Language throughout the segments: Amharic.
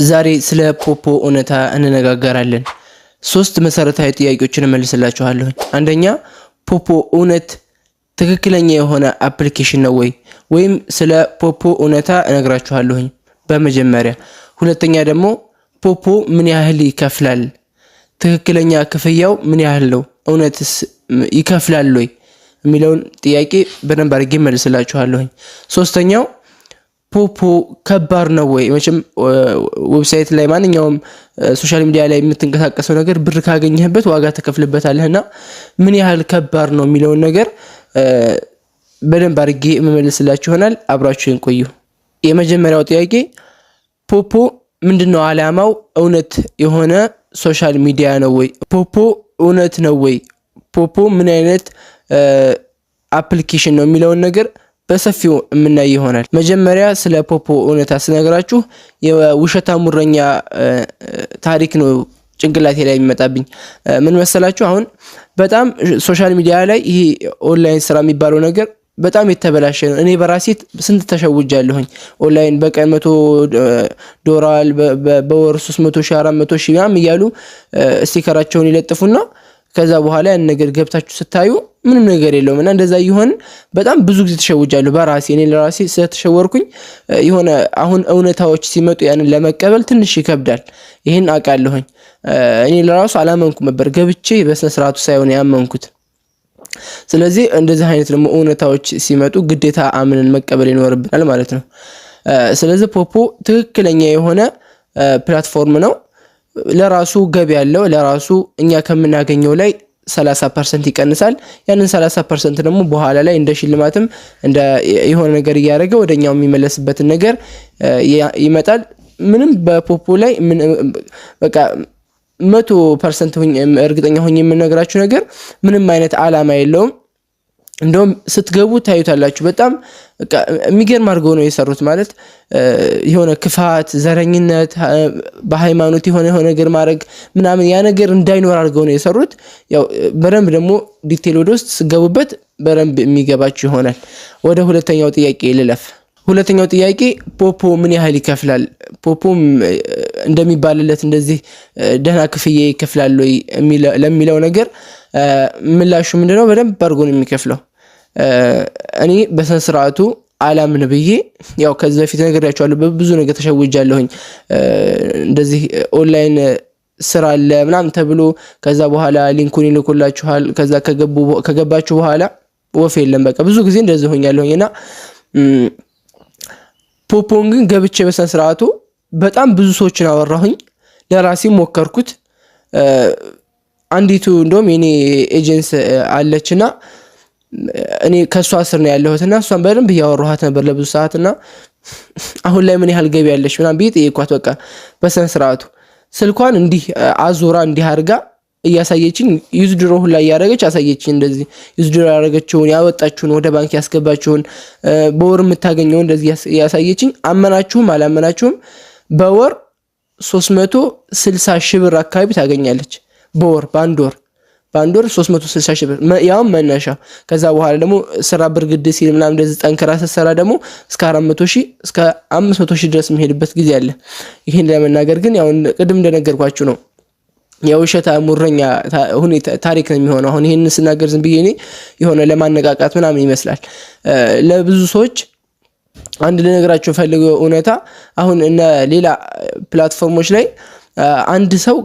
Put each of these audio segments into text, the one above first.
ዛሬ ስለ ፖፖ እውነታ እንነጋገራለን። ሶስት መሰረታዊ ጥያቄዎችን እመልስላችኋለሁ። አንደኛ ፖፖ እውነት ትክክለኛ የሆነ አፕሊኬሽን ነው ወይም ስለ ፖፖ እውነታ እነግራችኋለሁ በመጀመሪያ። ሁለተኛ ደግሞ ፖፖ ምን ያህል ይከፍላል? ትክክለኛ ክፍያው ምን ያህል ነው? እውነትስ ይከፍላል ወይ የሚለውን ጥያቄ በደንብ አድርጌ እመልስላችኋለሁ። ሶስተኛው ፖፖ ከባድ ነው ወይ? መቼም ዌብሳይት ላይ ማንኛውም ሶሻል ሚዲያ ላይ የምትንቀሳቀሰው ነገር ብር ካገኘህበት ዋጋ ተከፍልበታለህና ምን ያህል ከባድ ነው የሚለውን ነገር በደንብ አድርጌ እመልስላችሁ ይሆናል። አብራችሁን ቆዩ። የመጀመሪያው ጥያቄ ፖፖ ምንድነው ዓላማው? እውነት የሆነ ሶሻል ሚዲያ ነው ወይ? ፖፖ እውነት ነው ወይ? ፖፖ ምን አይነት አፕሊኬሽን ነው የሚለውን ነገር በሰፊው የምናይ ይሆናል። መጀመሪያ ስለ ፖፖ እውነታ ስነግራችሁ የውሸታ ሙረኛ ታሪክ ነው ጭንቅላቴ ላይ የሚመጣብኝ። ምን መሰላችሁ? አሁን በጣም ሶሻል ሚዲያ ላይ ይሄ ኦንላይን ስራ የሚባለው ነገር በጣም የተበላሸ ነው። እኔ በራሴ ስንት ተሸውጃለሁኝ። ኦንላይን በቀን $100 በወር 300,000 400,000 ምናምን እያሉ ስቲከራቸውን ይለጥፉና ከዛ በኋላ ያን ነገር ገብታችሁ ስታዩ ምንም ነገር የለውም። እና እንደዛ ይሆን በጣም ብዙ ጊዜ ተሸውጃለሁ በራሴ። እኔ ለራሴ ስለተሸወርኩኝ የሆነ አሁን እውነታዎች ሲመጡ ያንን ለመቀበል ትንሽ ይከብዳል። ይሄን አውቃለሁኝ። እኔ ለራሱ አላመንኩም ነበር ገብቼ በስነ ስርዓቱ ሳይሆን ያመንኩት። ስለዚህ እንደዚህ አይነት ደግሞ እውነታዎች ሲመጡ ግዴታ አምነን መቀበል ይኖርብናል ማለት ነው። ስለዚህ ፖፖ ትክክለኛ የሆነ ፕላትፎርም ነው። ለራሱ ገቢ ያለው ለራሱ እኛ ከምናገኘው ላይ 30% ይቀንሳል። ያንን 30% ደግሞ በኋላ ላይ እንደ ሽልማትም እንደ የሆነ ነገር እያደረገ ወደኛው የሚመለስበትን ነገር ይመጣል። ምንም በፖፖ ላይ በቃ 100% እርግጠኛ ሆኜ የምነግራችሁ ነገር ምንም አይነት ዓላማ የለውም። እንደውም ስትገቡ ታዩታላችሁ። በጣም የሚገርም አድርገው ነው የሰሩት። ማለት የሆነ ክፋት፣ ዘረኝነት፣ በሃይማኖት የሆነ ነገር ማድረግ ምናምን ያ ነገር እንዳይኖር አድርገው ነው የሰሩት። ያው በደንብ ደግሞ ዲቴል ወደ ውስጥ ስገቡበት በደንብ የሚገባችሁ ይሆናል። ወደ ሁለተኛው ጥያቄ ልለፍ። ሁለተኛው ጥያቄ ፖፖ ምን ያህል ይከፍላል? ፖፖም እንደሚባልለት እንደዚህ ደህና ክፍያ ይከፍላል ወይ ለሚለው ነገር ምላሹ ምንድነው? በደንብ አድርጎ ነው የሚከፍለው። እኔ በስነ ስርዓቱ አላምን ብዬ ያው ከዚህ በፊት ነግሬያችኋለሁ። በብዙ ነገር ተሸውጃለሁኝ። እንደዚህ ኦንላይን ስራ አለ ምናምን ተብሎ ከዛ በኋላ ሊንኩን ይልኩላችኋል። ከዛ ከገባችሁ በኋላ ወፍ የለም። በቃ ብዙ ጊዜ እንደዚህ ሆኛለሁኝና ፖፖን ግን ገብቼ በስነ ስርዓቱ በጣም ብዙ ሰዎችን አወራሁኝ። ለራሴም ሞከርኩት። አንዲቱ እንደውም የኔ ኤጀንስ አለችና እኔ ከሷ ስር ነው ያለሁትና እሷን በደንብ ያወራኋት ነበር ለብዙ ሰዓትና አሁን ላይ ምን ያህል ገቢ ያለሽ ምናምን ብዬ ጠየኳት። በቃ በስነ ስርዓቱ ስልኳን እንዲህ አዙራ እንዲህ አድርጋ እያሳየችኝ ዩዝድሮ ሁላ እያደረገች አሳየችኝ። እንደዚህ ዩዝድሮ ያደረገችውን ያወጣችውን ወደ ባንክ ያስገባችውን በወር የምታገኘው እንደዚህ እያሳየችኝ አመናችሁም አላመናችሁም በወር 360,000 ብር አካባቢ ታገኛለች። በወር በአንድ ወር 360,000 ብር ያውም መነሻው። ከዛ በኋላ ደግሞ ስራ ብርግድ ሲል ምናምን እንደዚህ ጠንክራ ስትሰራ ደግሞ እስከ 400,000 እስከ 500,000 ድረስ የሚሄድበት ጊዜ አለ። ይሄን ለመናገር ግን ያው ቅድም እንደነገርኳችሁ ነው የውሸታ ሙረኛ ሁኔታ ታሪክ ነው የሚሆነው። አሁን ይሄን ስናገር ዝም ብዬ እኔ የሆነ ለማነቃቃት ምናምን ይመስላል። ለብዙ ሰዎች አንድ ልነግራችሁ ፈልገው እውነታ አሁን እና ሌላ ፕላትፎርሞች ላይ አንድ ሰው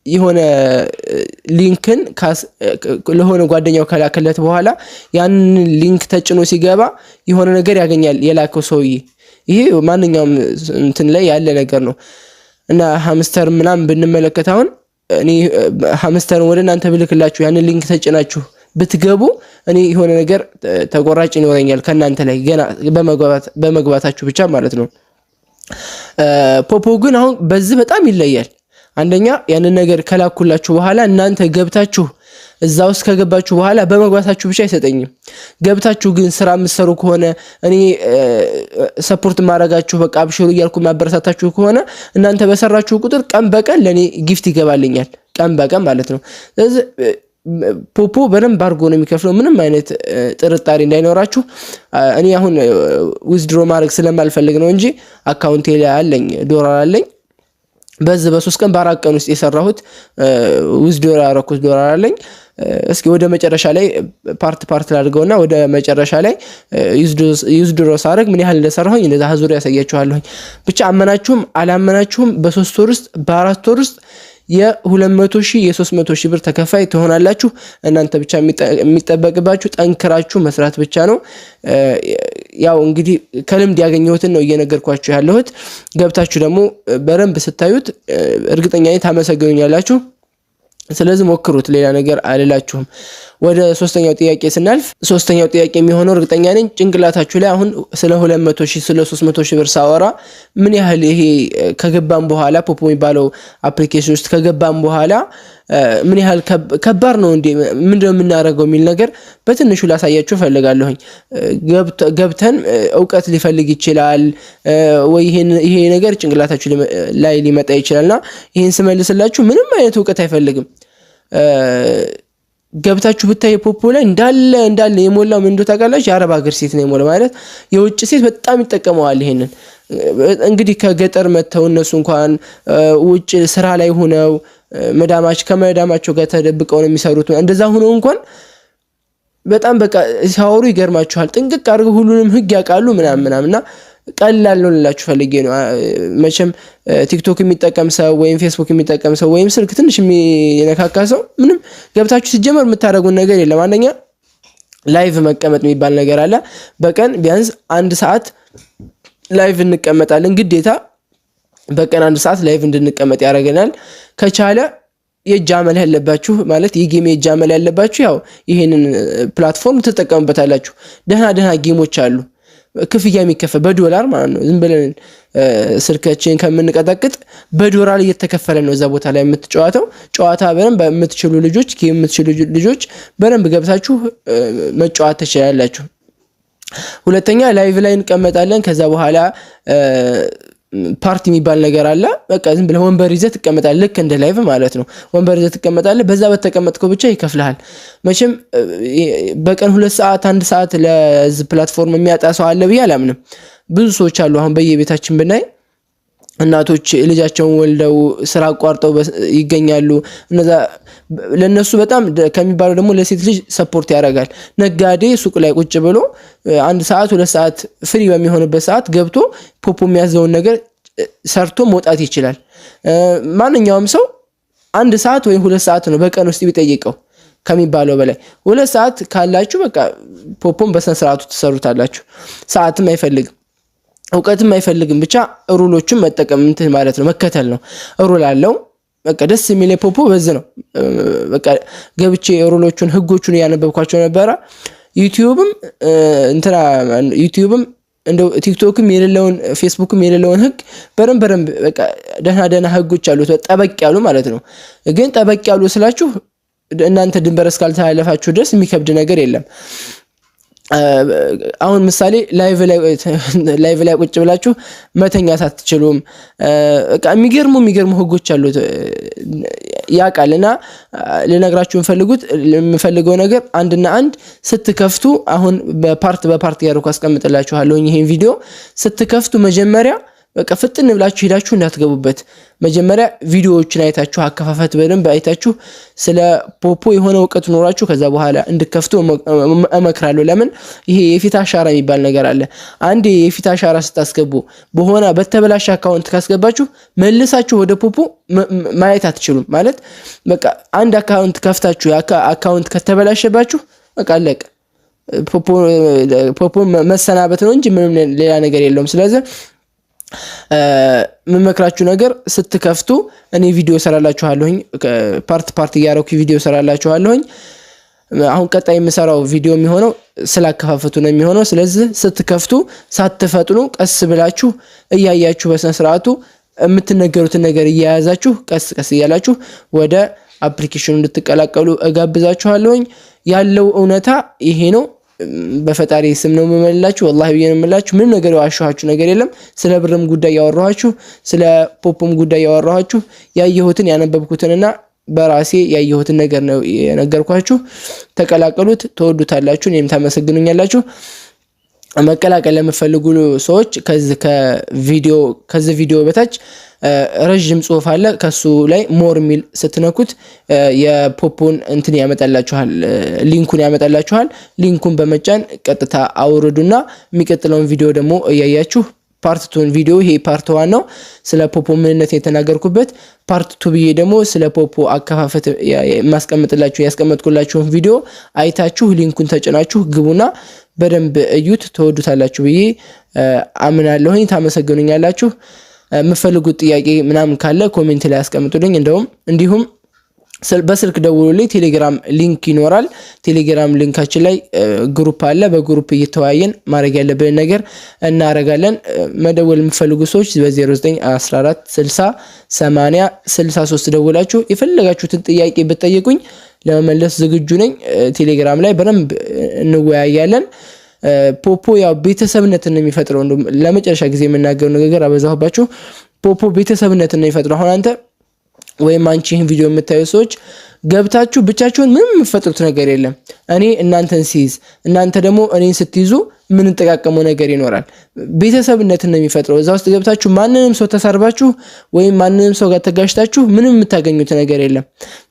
የሆነ ሊንክን ለሆነ ጓደኛው ከላከለት በኋላ ያን ሊንክ ተጭኖ ሲገባ የሆነ ነገር ያገኛል የላከው ሰውዬ። ይሄ ማንኛውም እንትን ላይ ያለ ነገር ነው እና ሃምስተር ምናምን ብንመለከት አሁን እኔ ሃምስተርን ወደ እናንተ ብልክላችሁ ያን ሊንክ ተጭናችሁ ብትገቡ እኔ የሆነ ነገር ተቆራጭ ይኖረኛል ከናንተ ላይ ገና በመግባታችሁ ብቻ ማለት ነው። ፖፖ ግን አሁን በዚህ በጣም ይለያል። አንደኛ ያንን ነገር ከላኩላችሁ በኋላ እናንተ ገብታችሁ እዛው ከገባችሁ በኋላ በመግባታችሁ ብቻ አይሰጠኝም። ገብታችሁ ግን ስራ የምትሰሩ ከሆነ እኔ ሰፖርት ማድረጋችሁ በቃ አብሽሩ እያልኩ ማበረታታችሁ ከሆነ እናንተ በሰራችሁ ቁጥር ቀን በቀን ለኔ ጊፍት ይገባልኛል። ቀን በቀን ማለት ነው። ስለዚህ ፖፖ በደንብ አድርጎ ነው የሚከፍለው። ምንም አይነት ጥርጣሬ እንዳይኖራችሁ። እኔ አሁን ዊዝድሮ ማድረግ ስለማልፈልግ ነው እንጂ አካውንቴ ላይ አለኝ $1 አለኝ። በዚህ በ3 ቀን በ4 ቀን ውስጥ የሰራሁት ዊዝድሮ ያረኩት ዶላር አለኝ። እስኪ ወደ መጨረሻ ላይ ፓርት ላድርገውና ወደ መጨረሻ ላይ ዊዝድሮ ሳደርግ ምን ያህል እንደሰራሁኝ እንደዛ ዙሪያ ያሳያችኋለሁ። ብቻ አመናችሁም አላመናችሁም በ3 ወር ውስጥ በ4 ወር ውስጥ የ200,000 የ300,000 ብር ተከፋይ ትሆናላችሁ። እናንተ ብቻ የሚጠበቅባችሁ ጠንክራችሁ መስራት ብቻ ነው። ያው እንግዲህ ከልምድ ያገኘሁትን ነው እየነገርኳችሁ ያለሁት። ገብታችሁ ደግሞ በረንብ ስታዩት እርግጠኛ ነኝ ታመሰግኑኛላችሁ። ስለዚህ ሞክሩት፣ ሌላ ነገር አልላችሁም። ወደ 3ኛው ጥያቄ ስናልፍ 3ኛው ጥያቄ የሚሆነው እርግጠኛ ነኝ ጭንቅላታችሁ ላይ አሁን ስለ 200,000 ስለ 300,000 ብር ሳወራ ምን ያህል ይሄ ከገባም በኋላ ፖፖ የሚባለው አፕሊኬሽን ውስጥ ከገባም በኋላ ምን ያህል ከባድ ነው እንዴ ምንድነው የምናደርገው የሚል ነገር በትንሹ ላሳያችሁ ፈልጋለሁኝ። ገብተን ዕውቀት ሊፈልግ ይችላል ወይ ይሄ ነገር ጭንቅላታችሁ ላይ ሊመጣ ይችላልና ይሄን ስመልስላችሁ ምንም አይነት ዕውቀት አይፈልግም። ገብታችሁ ብታይ ፖፖ ላይ እንዳለ የሞላው ምን እንደው ታውቃላችሁ? የአረብ ሀገር ሴት ነው የሞላው ማለት የውጭ ሴት በጣም ይጠቀመዋል ይሄንን። እንግዲህ ከገጠር መተው እነሱ እንኳን ውጭ ስራ ላይ ሆነው ከመዳማቸው ጋር ተደብቀው ነው የሚሰሩት። እንደዛ ሆነው እንኳን በጣም በቃ ሲያወሩ ይገርማችኋል። ጥንቅቅ አድርገው ሁሉንም ህግ ያውቃሉ ምናምንና ቀላል ነው ልላችሁ ፈልጌ ነው። መቼም ቲክቶክ የሚጠቀም ሰው ወይም ፌስቡክ የሚጠቀም ሰው ወይም ስልክ ትንሽ የሚነካካ ሰው ምንም ገብታችሁ ሲጀመር የምታደርጉት ነገር የለም። አንደኛ ላይቭ መቀመጥ የሚባል ነገር አለ። በቀን ቢያንስ 1 ሰዓት ላይቭ እንቀመጣለን። ግዴታ በቀን 1 ሰዓት ላይቭ እንድንቀመጥ ያደርገናል። ከቻለ የእጅ አመል ያለባችሁ ማለት የጌም የእጅ አመል ያለባችሁ ያው ይሄንን ፕላትፎርም ተጠቀሙበታላችሁ። ደህና ጌሞች አሉ ክፍያ የሚከፈል በዶላር ማለት ነው። ዝም ብለን ስልካችን ከምንቀጠቅጥ በዶላር እየተከፈለ ነው እዛ ቦታ ላይ የምትጫወተው። ጨዋታ በደንብ የምትችሉ ልጆች ጌም የምትችሉ ልጆች በደንብ ገብታችሁ መጫወት ትችላላችሁ። ሁለተኛ ላይቭ ላይ እንቀመጣለን። ከዛ በኋላ ፓርቲ የሚባል ነገር አለ። በቃ ዝም ብለህ ወንበር ይዘህ ትቀመጣለህ፣ ልክ እንደ ላይቭ ማለት ነው። ወንበር ይዘህ ትቀመጣለህ። በዛ በተቀመጥከው ብቻ ይከፍልሃል። መቼም በቀን 2 ሰዓት 1 ሰዓት ለዚህ ፕላትፎርም የሚያጣ ሰው አለ ብዬ አላምንም። ብዙ ሰዎች አሉ። አሁን በየቤታችን ብናይ እናቶች ልጃቸውን ወልደው ስራ አቋርጠው ይገኛሉ። እነዛ ለነሱ በጣም ከሚባለው ደግሞ ለሴት ልጅ ሰፖርት ያደርጋል። ነጋዴ ሱቅ ላይ ቁጭ ብሎ 1 ሰዓት 2 ሰዓት ፍሪ በሚሆንበት ሰዓት ገብቶ ፖፖ የሚያዘውን ነገር ሰርቶ መውጣት ይችላል። ማንኛውም ሰው 1 ሰዓት ወይ 2 ሰዓት ነው በቀን ውስጥ ቢጠይቀው ከሚባለው በላይ 2 ሰዓት ካላችሁ በቃ ፖፖን በስነ ስርዓቱ ትሰሩታላችሁ። ሰዓትም አይፈልግም ዕውቀትም አይፈልግም። ብቻ ሩሎቹን መጠቀም እንትን ማለት ነው መከተል ነው። ሩል አለው። በቃ ደስ የሚል ፖፖ በዚህ ነው። በቃ ገብቼ ሩሎቹን ህጎቹን ያነበብኳቸው ነበር። ዩቲዩብም እንደው ቲክቶክም የሌለውን ፌስቡክም የሌለውን ህግ በረም በቃ ደህና ህጎች አሉት ጠበቅ ያሉ ማለት ነው። ግን ጠበቅ ያሉ ስላችሁ እናንተ ድንበር እስካልተላለፋችሁ ድረስ የሚከብድ ነገር የለም። አሁን ምሳሌ ላይቭ ላይ ቁጭ ብላችሁ መተኛት አትችሉም። በቃ የሚገርሙ ህጎች አሉት ያቃልና ለነግራችሁ የምፈልገው ነገር አንድና አንድ ስትከፍቱ አሁን በፓርት ያርኩ አስቀምጥላችኋለሁ። ይሄን ቪዲዮ ስትከፍቱ መጀመሪያ በቃ ፍጥን ብላችሁ ሄዳችሁ እንዳትገቡበት። መጀመሪያ ቪዲዮዎችን አይታችሁ አከፋፈት በደንብ አይታችሁ ስለ ፖፖ የሆነ ዕውቀት ኖራችሁ ከዛ በኋላ እንድከፍቱ እመክራለሁ። ለምን ይሄ የፊት አሻራ የሚባል ነገር አለ። አንዴ የፊት አሻራ ስታስገቡ በሆነ በተበላሽ አካውንት ካስገባችሁ መልሳችሁ ወደ ፖፖ ማየት አትችሉም። ማለት በቃ አንድ አካውንት ከፍታችሁ አካውንት ከተበላሸባችሁ በቃ አለቀ። ፖፖ መሰናበት ነው እንጂ ምንም ሌላ ነገር የለውም። ስለዚህ መመክራችሁ ነገር ስትከፍቱ እኔ ቪዲዮ ሰራላችኋለሁኝ። ፓርት ያረኩ ቪዲዮ ሰራላችኋለሁኝ። አሁን ቀጣይ የምሰራው ቪዲዮ የሚሆነው ስላከፋፈቱ ነው የሚሆነው። ስለዚህ ስትከፍቱ ሳትፈጥኑ ቀስ ብላችሁ እያያችሁ በስነ ስርዓቱ የምትነገሩትን ነገር እያያዛችሁ ቀስ እያላችሁ ወደ አፕሊኬሽኑ እንድትቀላቀሉ እጋብዛችኋለሁኝ። ያለው እውነታ ይሄ ነው። በፈጣሪ ስም ነው የምመልላችሁ። ወላሂ ብዬ ነው የምላችሁ። ምንም ነገር ያዋሻችሁ ነገር የለም። ስለ ብርም ጉዳይ ያወራኋችሁ፣ ስለ ፖፖም ጉዳይ ያወራኋችሁ፣ ያየሁትን ያነበብኩትንና በራሴ ያየሁትን ነገር ነው የነገርኳችሁ። ተቀላቀሉት፣ ተወዱታላችሁ፣ እኔም ታመሰግኑኛላችሁ። መቀላቀል ለምትፈልጉ ሰዎች ከዚህ ቪዲዮ በታች ረጅም ጽሁፍ አለ። ከሱ ላይ ሞር ሚል ስትነኩት የፖፖን እንትን ያመጣላችኋል፣ ሊንኩን ያመጣላችኋል። ሊንኩን በመጫን ቀጥታ አውርዱና የሚቀጥለውን ቪዲዮ ደግሞ እያያችሁ ፓርት 2 ቪዲዮ ይሄ ፓርት 1 ነው፣ ስለ ፖፖ ምንነት የተናገርኩበት። ፓርት 2 ብዬ ደግሞ ስለ ፖፖ አከፋፈት ያስቀመጥኩላችሁን ቪዲዮ አይታችሁ ሊንኩን ተጭናችሁ ግቡና በደንብ እዩት፣ ተወዱታላችሁ ብዬ አምናለሁኝ። ታመሰግኑኛላችሁ። የምትፈልጉት ጥያቄ ምናምን ካለ ኮሜንት ላይ አስቀምጡልኝ። እንዲሁም በስልክ ደውሉልኝ። ቴሌግራም ሊንክ ይኖራል። ቴሌግራም ሊንካችን ላይ ግሩፕ አለ። በግሩፕ እየተወያየን ማድረግ ያለብን ነገር እናረጋለን። መደወል የምትፈልጉ ሰዎች በ0914 60 80 63 ደውላችሁ የፈለጋችሁትን ጥያቄ ብትጠይቁኝ ለመመለስ ዝግጁ ነኝ። ቴሌግራም ላይ በደንብ እንወያያለን። ፖፖ ያው ቤተሰብነትን ነው የሚፈጥረው። ለመጨረሻ ጊዜ የምናገረው ነገር አበዛሁባችሁ። ፖፖ ቤተሰብነትን ነው የሚፈጥረው። አሁን አንተ ወይም አንቺ ይህን ቪዲዮ የምታዩ ሰዎች ገብታችሁ ብቻችሁን ምንም የምትፈጥሩት ነገር የለም። እኔ እናንተን ሲይዝ እናንተ ደግሞ እኔን ስትይዙ ምን እንጠቃቀመው ነገር ይኖራል። ቤተሰብነትን ነው የሚፈጥረው። እዛ ውስጥ ገብታችሁ ማንንም ሰው ተሳርባችሁ ወይም ማንንም ሰው ጋር ተጋጭታችሁ ምንም የምታገኙት ነገር የለም።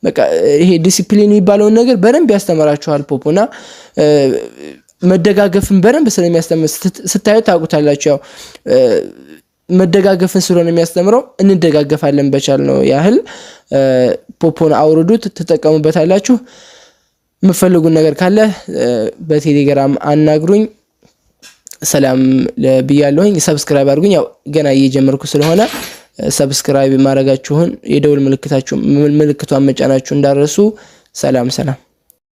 በቃ ይሄ ዲሲፕሊን የሚባለውን ነገር በደንብ ያስተምራችኋል ፖፖና መደጋገፍን በደንብ ስለሚያስተምር ስታዩት ታውቁታላችሁ። ያው መደጋገፍን ስለሆነ የሚያስተምረው እንደጋገፋለን በቻልነው ያህል። ፖፖን አውርዱት፣ ተጠቀሙበታላችሁ። የምትፈልጉን ነገር ካለ በቴሌግራም አናግሩኝ። ሰላም ብያለሁኝ። ሰብስክራይብ አድርጉኝ። ያው ገና እየጀመርኩ ስለሆነ ሰብስክራይብ ማድረጋችሁን የደውል ምልክቷን መጫናችሁ እንዳረሱ። ሰላም